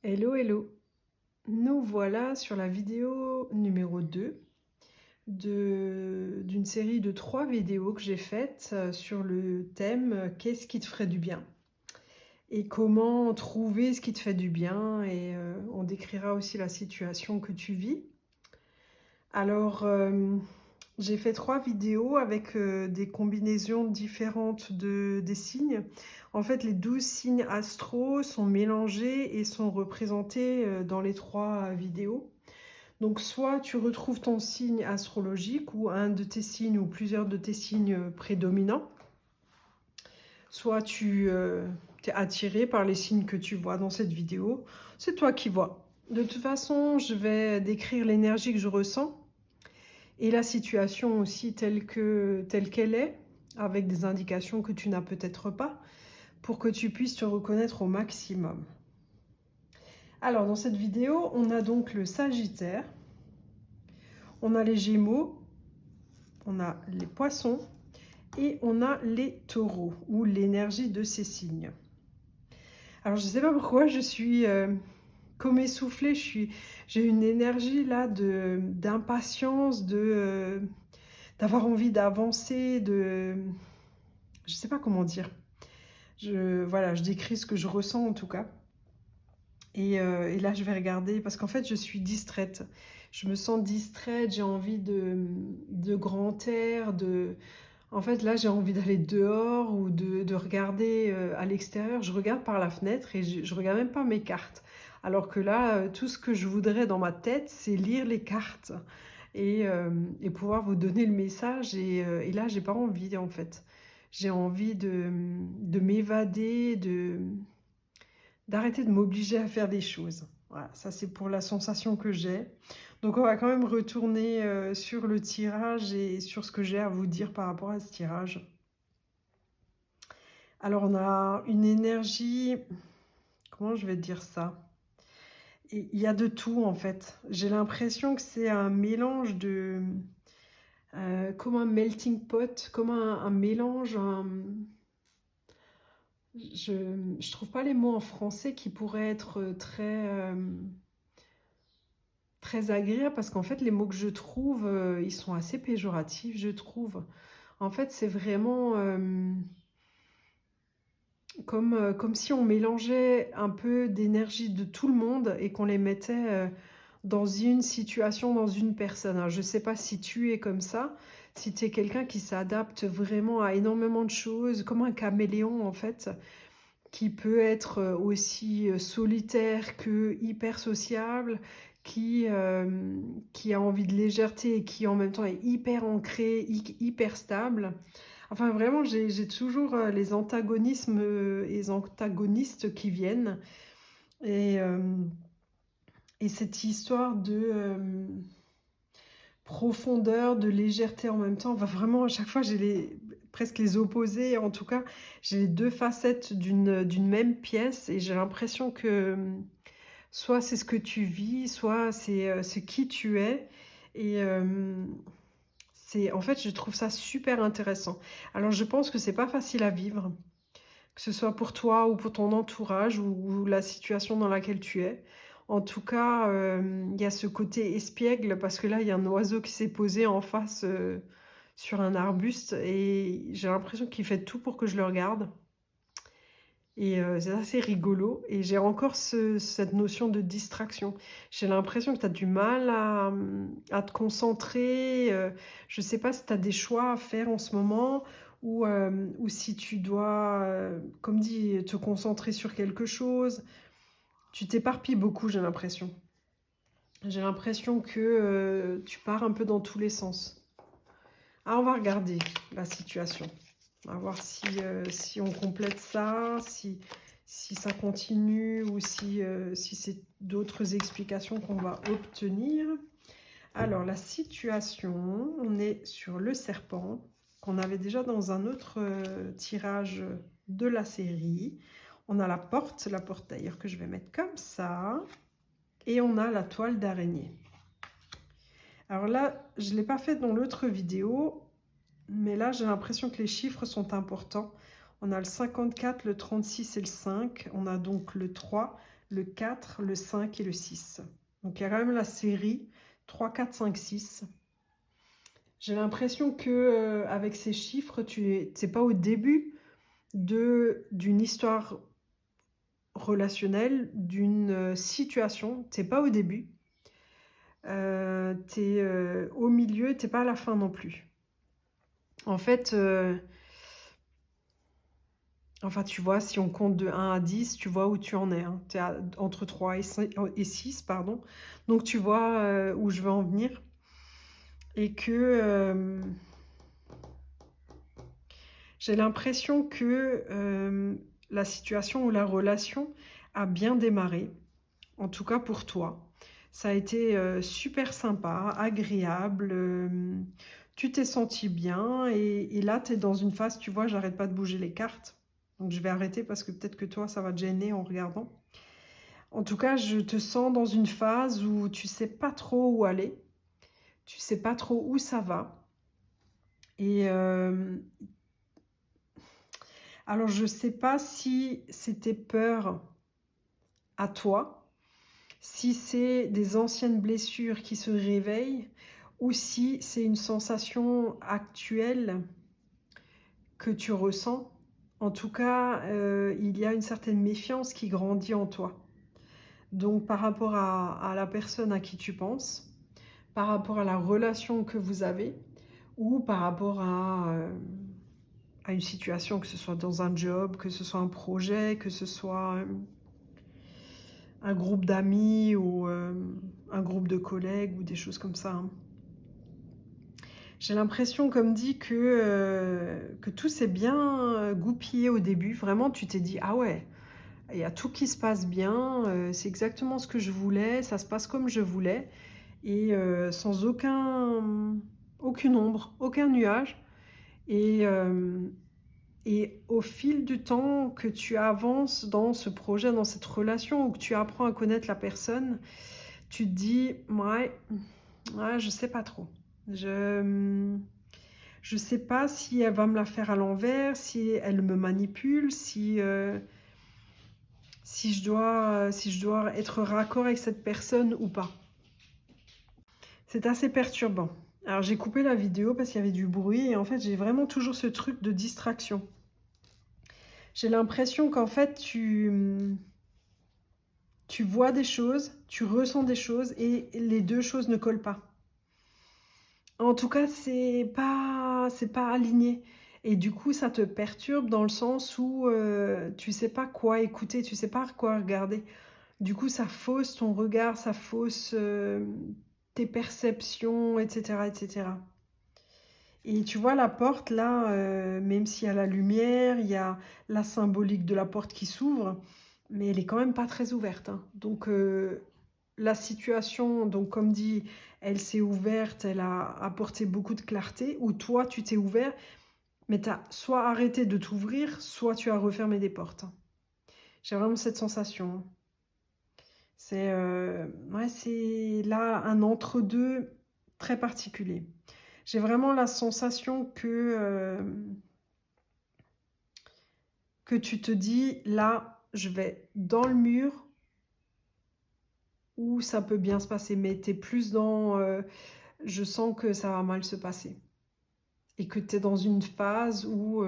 Hello, hello. Nous voilà sur la vidéo numéro 2 d'une série de 3 vidéos que j'ai faites sur le thème qu'est-ce qui te ferait du bien? Et comment trouver ce qui te fait du bien et on décrira aussi la situation que tu vis. Alors, j'ai fait 3 vidéos avec des combinaisons différentes des signes. En fait, les 12 signes astro sont mélangés et sont représentés dans les 3 vidéos. Donc soit tu retrouves ton signe astrologique ou un de tes signes ou plusieurs de tes signes prédominants, soit tu es attiré par les signes que tu vois dans cette vidéo. C'est toi qui vois. De toute façon, je vais décrire l'énergie que je ressens et la situation aussi telle qu'elle est, avec des indications que tu n'as peut-être pas, pour que tu puisses te reconnaître au maximum. Alors dans cette vidéo, on a donc le Sagittaire, on a les Gémeaux, on a les Poissons et on a les Taureaux, ou l'énergie de ces signes. Alors je ne sais pas pourquoi je suis comme essoufflée, j'ai une énergie là d'impatience, d'avoir envie d'avancer, je ne sais pas comment dire. Voilà, je décris ce que je ressens en tout cas. Et là, je vais regarder parce qu'en fait, je suis distraite. Je me sens distraite, j'ai envie de grand air, En fait, là, j'ai envie d'aller dehors ou de regarder à l'extérieur. Je regarde par la fenêtre et je regarde même pas mes cartes. Alors que là, tout ce que je voudrais dans ma tête, c'est lire les cartes et pouvoir vous donner le message. Et là, j'ai pas envie en fait. J'ai envie de m'évader, d'arrêter de m'obliger à faire des choses. Voilà, ça c'est pour la sensation que j'ai. Donc on va quand même retourner sur le tirage et sur ce que j'ai à vous dire par rapport à ce tirage. Alors on a une énergie, comment je vais dire ça? Il y a de tout en fait. J'ai l'impression que c'est un mélange comme un melting pot, comme un mélange, je trouve pas les mots en français qui pourraient être très agréable parce qu'en fait, les mots que je trouve, ils sont assez péjoratifs, je trouve. En fait, c'est vraiment comme si on mélangeait un peu d'énergie de tout le monde et qu'on les mettait dans une situation, dans une personne. Alors, je ne sais pas si tu es comme ça, si tu es quelqu'un qui s'adapte vraiment à énormément de choses, comme un caméléon en fait, qui peut être aussi solitaire que hyper sociable, qui a envie de légèreté et qui en même temps est hyper ancré, hyper stable. Enfin vraiment, j'ai toujours les antagonismes et les antagonistes qui viennent. Et, euh, et cette histoire de profondeur, de légèreté en même temps, va vraiment à chaque fois j'ai presque les opposés. En tout cas, j'ai les deux facettes d'une même pièce et j'ai l'impression que soit c'est ce que tu vis, soit c'est qui tu es. Et en fait, je trouve ça super intéressant. Alors, je pense que c'est pas facile à vivre, que ce soit pour toi ou pour ton entourage ou la situation dans laquelle tu es. En tout cas, il y a ce côté espiègle parce que là, il y a un oiseau qui s'est posé en face sur un arbuste et j'ai l'impression qu'il fait tout pour que je le regarde. Et c'est assez rigolo et j'ai encore cette notion de distraction. J'ai l'impression que tu as du mal à te concentrer, je sais pas si tu as des choix à faire en ce moment ou si tu dois, comme dit, te concentrer sur quelque chose. Tu t'éparpilles beaucoup, j'ai l'impression. J'ai l'impression que, tu pars un peu dans tous les sens. Ah, on va regarder la situation. On va voir si on complète ça, si ça continue ou si c'est d'autres explications qu'on va obtenir. Alors, la situation, on est sur le serpent, qu'on avait déjà dans un autre tirage de la série. On a la porte d'ailleurs que je vais mettre comme ça. Et on a la toile d'araignée. Alors là, je ne l'ai pas fait dans l'autre vidéo, mais là, j'ai l'impression que les chiffres sont importants. On a le 54, le 36 et le 5. On a donc le 3, le 4, le 5 et le 6. Donc il y a quand même la série 3, 4, 5, 6. J'ai l'impression que avec ces chiffres, tu n'es pas au début d'une histoire relationnelle, d'une situation. Tu n'es pas au début. Tu es au milieu, tu n'es pas à la fin non plus. En fait, enfin, tu vois, si on compte de 1 à 10, tu vois où tu en es. Hein. Tu es entre 3 et 6, pardon. Donc, tu vois où je veux en venir. Et que j'ai l'impression que la situation ou la relation a bien démarré. En tout cas pour toi. Ça a été super sympa, agréable. Tu t'es senti bien. Et là, tu es dans une phase, tu vois, j'arrête pas de bouger les cartes. Donc je vais arrêter parce que peut-être que toi, ça va te gêner en regardant. En tout cas, je te sens dans une phase où tu sais pas trop où aller. Tu sais pas trop où ça va. Et alors, je sais pas si c'était peur à toi, si c'est des anciennes blessures qui se réveillent ou si c'est une sensation actuelle que tu ressens. En tout cas, il y a une certaine méfiance qui grandit en toi. Donc par rapport à la personne à qui tu penses, par rapport à la relation que vous avez, ou par rapport à une situation, que ce soit dans un job, que ce soit un projet, que ce soit un groupe d'amis ou un groupe de collègues ou des choses comme ça. Hein. J'ai l'impression, comme dit, que tout s'est bien goupillé au début. Vraiment, tu t'es dit, ah ouais, il y a tout qui se passe bien, c'est exactement ce que je voulais, ça se passe comme je voulais, et sans aucune ombre, aucun nuage. Et, au fil du temps que tu avances dans ce projet, dans cette relation, ou que tu apprends à connaître la personne, tu te dis, ouais, je sais pas trop. Je sais pas si elle va me la faire à l'envers, si elle me manipule, si je dois être raccord avec cette personne ou pas. C'est assez perturbant. Alors j'ai coupé la vidéo parce qu'il y avait du bruit et en fait j'ai vraiment toujours ce truc de distraction. J'ai l'impression qu'en fait tu vois des choses, tu ressens des choses et les deux choses ne collent pas. En tout cas, c'est pas aligné. Et du coup, ça te perturbe dans le sens où tu sais pas quoi écouter, tu sais pas quoi regarder. Du coup, ça fausse ton regard, ça fausse tes perceptions, etc., etc. Et tu vois la porte là, même s'il y a la lumière, il y a la symbolique de la porte qui s'ouvre, mais elle est quand même pas très ouverte. Hein. Donc la situation, donc comme dit, elle s'est ouverte, elle a apporté beaucoup de clarté, ou toi tu t'es ouvert, mais tu as soit arrêté de t'ouvrir, soit tu as refermé des portes. Hein. J'ai vraiment cette sensation. Hein. Ouais, c'est là un entre-deux très particulier. J'ai vraiment la sensation que tu te dis, là, je vais dans le mur où ça peut bien se passer, mais tu es plus dans, je sens que ça va mal se passer. Et que tu es dans une phase où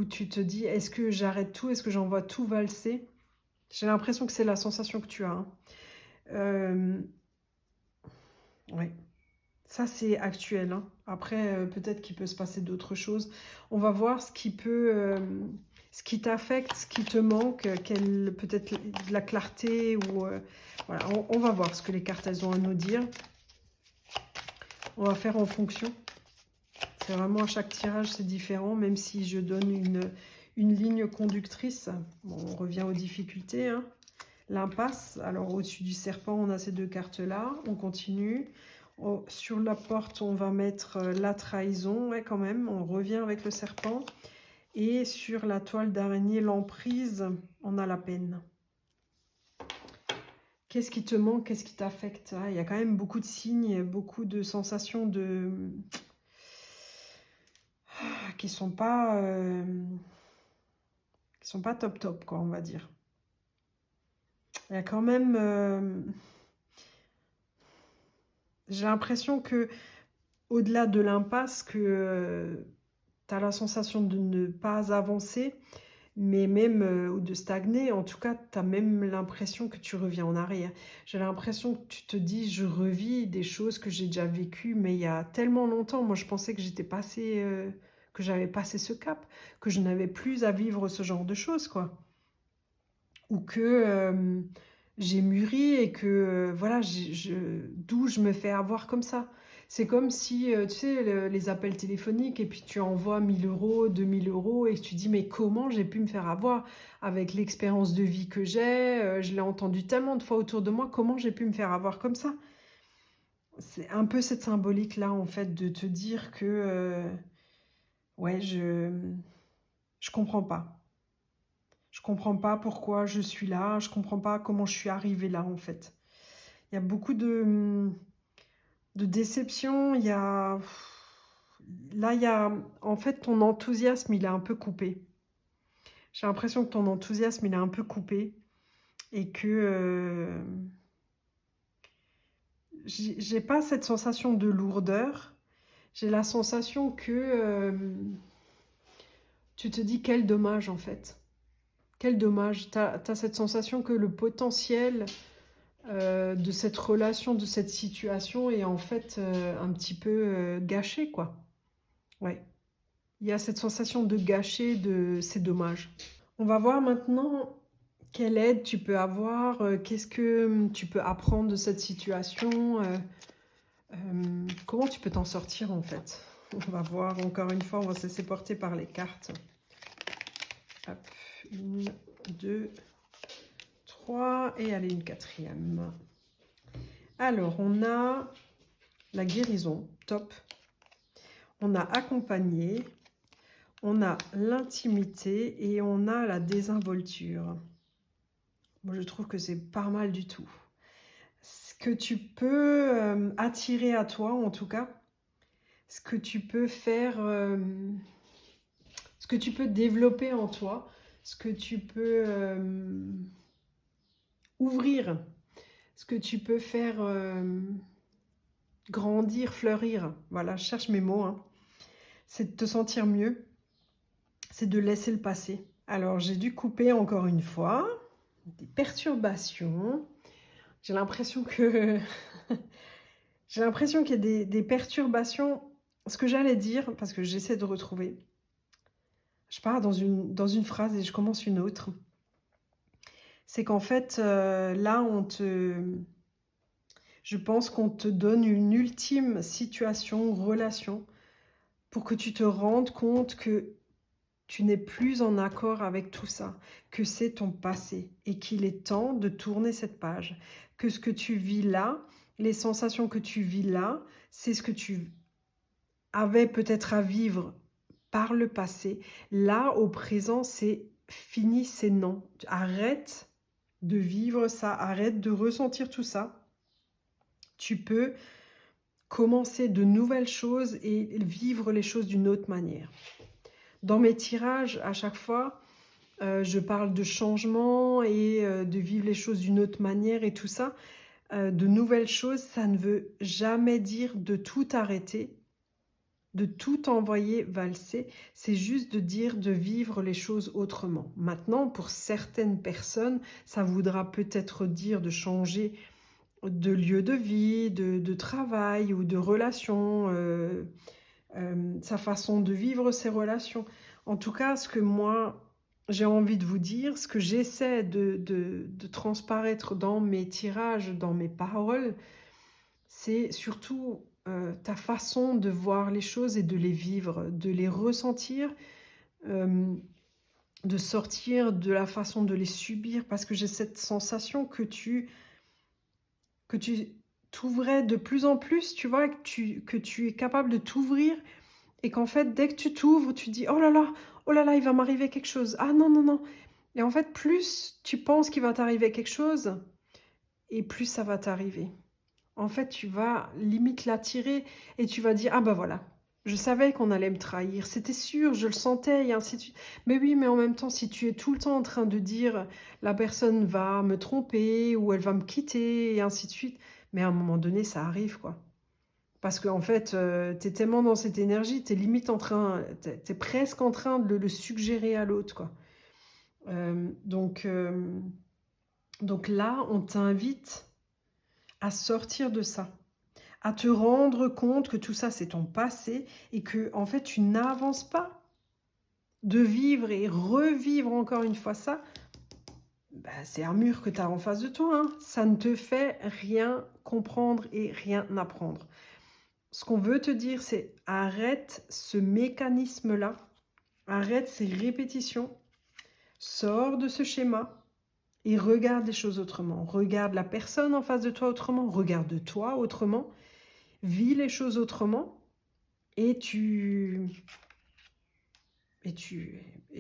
tu te dis, est-ce que j'arrête tout, est-ce que j'envoie tout valser? J'ai l'impression que c'est la sensation que tu as. Hein. Ouais. Ça, c'est actuel. Hein. Après, peut-être qu'il peut se passer d'autres choses. On va voir ce qui t'affecte, ce qui te manque, peut-être de la clarté ou voilà. On va voir ce que les cartes elles ont à nous dire. On va faire en fonction. C'est vraiment à chaque tirage c'est différent, même si je donne une ligne conductrice. Bon, on revient aux difficultés. Hein. L'impasse. Alors au-dessus du serpent, on a ces deux cartes-là. On continue. Oh, sur la porte, on va mettre la trahison, ouais, quand même. On revient avec le serpent. Et sur la toile d'araignée, l'emprise, on a la peine. Qu'est-ce qui te manque? Qu'est-ce qui t'affecte? Ah, il y a quand même beaucoup de signes, beaucoup de sensations qui sont pas top top, quoi, on va dire. Il y a quand même, j'ai l'impression que au delà de l'impasse que, tu as la sensation de ne pas avancer, mais même, ou de stagner, en tout cas, tu as même l'impression que tu reviens en arrière. J'ai l'impression que tu te dis: «Je revis des choses que j'ai déjà vécues, mais il y a tellement longtemps». Moi, je pensais que j'étais passée, que j'avais passé ce cap, que je n'avais plus à vivre ce genre de choses, quoi. Ou que, j'ai mûri et que, voilà, d'où je me fais avoir comme ça. C'est comme si, tu sais, les appels téléphoniques et puis tu envoies 1 000 €, 2 000 € et tu dis: «Mais comment j'ai pu me faire avoir? Avec l'expérience de vie que j'ai, je l'ai entendu tellement de fois autour de moi, comment j'ai pu me faire avoir comme ça?» C'est un peu cette symbolique-là, en fait, de te dire que, ouais, je comprends pas. Je comprends pas pourquoi je suis là, je comprends pas comment je suis arrivée là, en fait. Il y a beaucoup de déception, il y a là, il y a en fait, ton enthousiasme, il est un peu coupé. J'ai l'impression que ton enthousiasme, il est un peu coupé et que, j'ai pas cette sensation de lourdeur. J'ai la sensation que, tu te dis: «Quel dommage, en fait. Quel dommage». Tu as cette sensation que le potentiel, de cette relation, de cette situation est en fait, un petit peu, gâché, quoi. Ouais. Il y a cette sensation de gâcher, de c'est dommage. On va voir maintenant quelle aide tu peux avoir, qu'est-ce que, tu peux apprendre de cette situation, comment tu peux t'en sortir, en fait? On va voir encore une fois, on va se laisser porter par les cartes. Hop, 1, 2, 3 et allez, une quatrième. Alors, on a la guérison, top. On a accompagné, on a l'intimité et on a la désinvolture. Moi, je trouve que c'est pas mal du tout. Ce que tu peux attirer à toi, en tout cas, ce que tu peux faire, ce que tu peux développer en toi, ce que tu peux ouvrir, ce que tu peux faire grandir, fleurir. Voilà, je cherche mes mots, hein. C'est de te sentir mieux, c'est de laisser le passé. Alors, j'ai dû couper encore une fois des perturbations. J'ai l'impression que j'ai l'impression qu'il y a des perturbations. Ce que j'allais dire, parce que j'essaie de retrouver, je pars dans une phrase et je commence une autre. C'est qu'en fait, là, je pense qu'on te donne une ultime situation, relation, pour que tu te rendes compte que tu n'es plus en accord avec tout ça, que c'est ton passé et qu'il est temps de tourner cette page. Que ce que tu vis là, les sensations que tu vis là, c'est ce que tu avais peut-être à vivre par le passé. Là, au présent, c'est fini, c'est non. Arrête de vivre ça, arrête de ressentir tout ça. Tu peux commencer de nouvelles choses et vivre les choses d'une autre manière. Dans mes tirages, à chaque fois, je parle de changement et de vivre les choses d'une autre manière et tout ça. De nouvelles choses, ça ne veut jamais dire de tout arrêter, de tout envoyer valser. C'est juste de dire de vivre les choses autrement. Maintenant, pour certaines personnes, ça voudra peut-être dire de changer de lieu de vie, de travail ou de relation, sa façon de vivre ses relations. En tout cas, ce que moi, j'ai envie de vous dire, ce que j'essaie de transparaître dans mes tirages, dans mes paroles, c'est surtout ta façon de voir les choses et de les vivre, de les ressentir, euh, de sortir de la façon de les subir, parce que j'ai cette sensation que tu t'ouvrais de plus en plus, tu vois, que tu es capable de t'ouvrir et qu'en fait, dès que tu t'ouvres, tu dis: oh là là, il va m'arriver quelque chose. Ah non, non, non. Et en fait, plus tu penses qu'il va t'arriver quelque chose, et plus ça va t'arriver. En fait, tu vas limite l'attirer et tu vas dire: ah bah voilà, Je savais qu'on allait me trahir, c'était sûr, je le sentais et ainsi de suite. Mais oui, mais en même temps, si tu es tout le temps en train de dire: «La personne va me tromper ou elle va me quitter» et ainsi de suite, mais à un moment donné, ça arrive, quoi. Parce qu'en fait, tu es tellement dans cette énergie, tu es limite en train tu es presque en train de le suggérer à l'autre, quoi. Donc là, on t'invite à sortir de ça, à te rendre compte que tout ça, c'est ton passé et que en fait, tu n'avances pas. De vivre et revivre encore une fois ça, bah, c'est un mur que tu as en face de toi, hein. Ça ne te fait rien comprendre et rien apprendre. Ce qu'on veut te dire, c'est arrête ce mécanisme-là, arrête ces répétitions, sors de ce schéma et regarde les choses autrement. Regarde la personne en face de toi autrement, regarde toi autrement, vis les choses autrement et et tu, et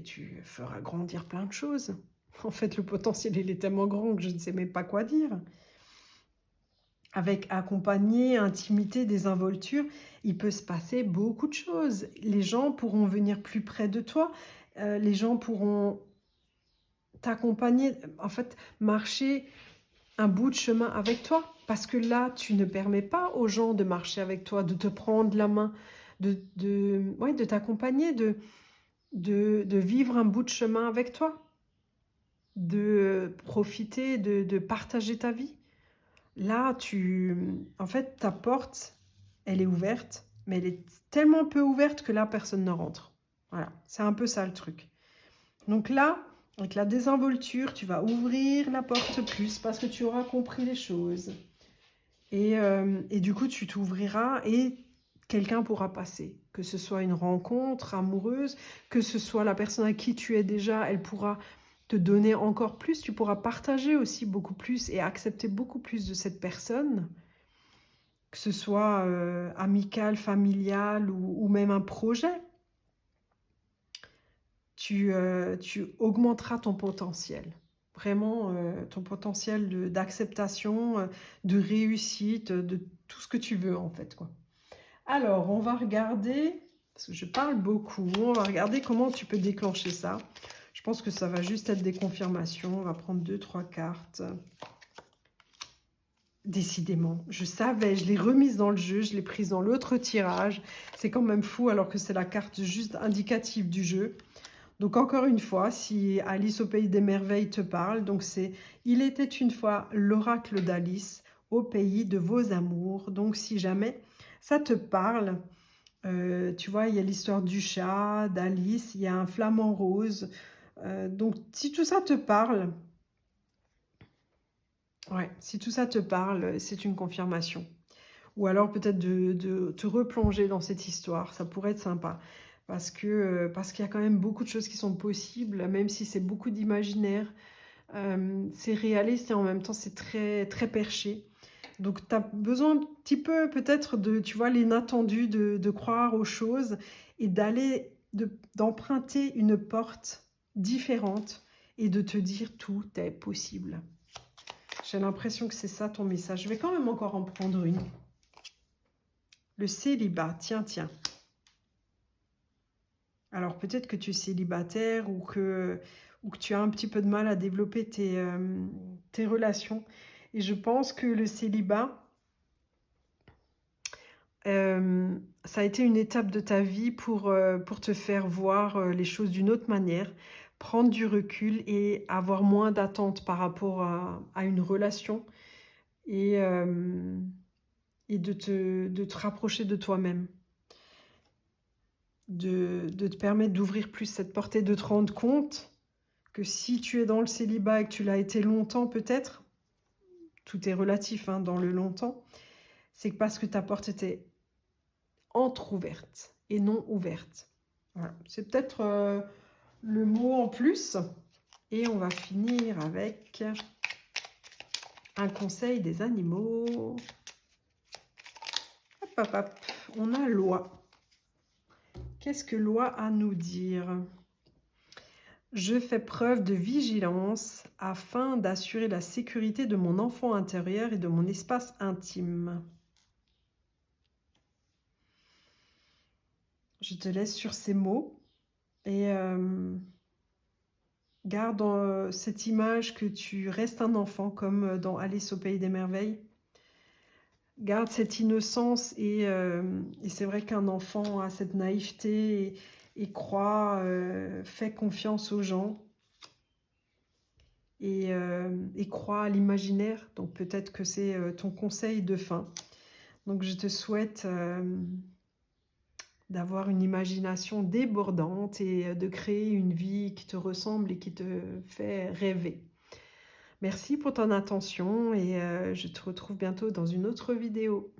tu feras grandir plein de choses. En fait, le potentiel, il est tellement grand que je ne sais même pas quoi dire. Avec accompagné, intimité, désinvolture, il peut se passer beaucoup de choses. Les gens pourront venir plus près de toi. Les gens pourront t'accompagner, en fait, marcher un bout de chemin avec toi. Parce que là, tu ne permets pas aux gens de marcher avec toi, de te prendre la main, ouais, de t'accompagner, de vivre un bout de chemin avec toi, de profiter, de partager ta vie. Là, en fait, ta porte, elle est ouverte, mais elle est tellement peu ouverte que là, personne ne rentre. Voilà, c'est un peu ça le truc. Donc là, avec la désinvolture, tu vas ouvrir la porte plus parce que tu auras compris les choses. Et du coup, tu t'ouvriras et quelqu'un pourra passer. Que ce soit une rencontre amoureuse, que ce soit la personne à qui tu es déjà, elle pourra te donner encore plus. Tu pourras partager aussi beaucoup plus et accepter beaucoup plus de cette personne, que ce soit amical, familial ou même un projet. Tu augmenteras ton potentiel. Vraiment, ton potentiel d'acceptation, de réussite, de tout ce que tu veux en fait, quoi. Alors, on va regarder, parce que je parle beaucoup, on va regarder comment tu peux déclencher ça. Je pense que ça va juste être des confirmations. On va prendre 2-3 cartes. Décidément, je savais, je l'ai remise dans le jeu, je l'ai prise dans l'autre tirage. C'est quand même fou alors que c'est la carte juste indicative du jeu. Donc encore une fois, si Alice au pays des merveilles te parle, donc c'est Il était une fois l'oracle d'Alice au pays de vos amours. Donc si jamais ça te parle, tu vois, il y a l'histoire du chat, d'Alice, il y a un flamant rose. Donc si tout ça te parle, ouais, si tout ça te parle, c'est une confirmation. Ou alors peut-être de te replonger dans cette histoire, ça pourrait être sympa. Parce qu'il y a quand même beaucoup de choses qui sont possibles, même si c'est beaucoup d'imaginaire. C'est réaliste et en même temps c'est très, très perché. Donc tu as besoin un petit peu peut-être de, tu vois, l'inattendu, de croire aux choses et d'emprunter une porte différente et de te dire tout est possible. J'ai l'impression que c'est ça ton message. Je vais quand même encore en prendre une. Le célibat, tiens, tiens. Alors peut-être que tu es célibataire ou que tu as un petit peu de mal à développer tes relations. Et je pense que le célibat, ça a été une étape de ta vie pour te faire voir les choses d'une autre manière, prendre du recul et avoir moins d'attentes par rapport à une relation et, euh, et de te rapprocher de toi-même. De te permettre d'ouvrir plus cette porte et de te rendre compte que si tu es dans le célibat et que tu l'as été longtemps peut-être, tout est relatif hein, dans le longtemps, c'est parce que ta porte était entrouverte et non ouverte. Voilà. C'est peut-être le mot en plus. Et on va finir avec un conseil des animaux. Hop, hop, hop. On a loi. Qu'est-ce que loi a à nous dire ? Je fais preuve de vigilance afin d'assurer la sécurité de mon enfant intérieur et de mon espace intime. Je te laisse sur ces mots et garde, cette image que tu restes un enfant comme, dans Alice au pays des merveilles. Garde cette innocence et c'est vrai qu'un enfant a cette naïveté et croit, fait confiance aux gens et croit à l'imaginaire. Donc peut-être que c'est, ton conseil de fin. Donc je te souhaite, d'avoir une imagination débordante et de créer une vie qui te ressemble et qui te fait rêver. Merci pour ton attention et je te retrouve bientôt dans une autre vidéo.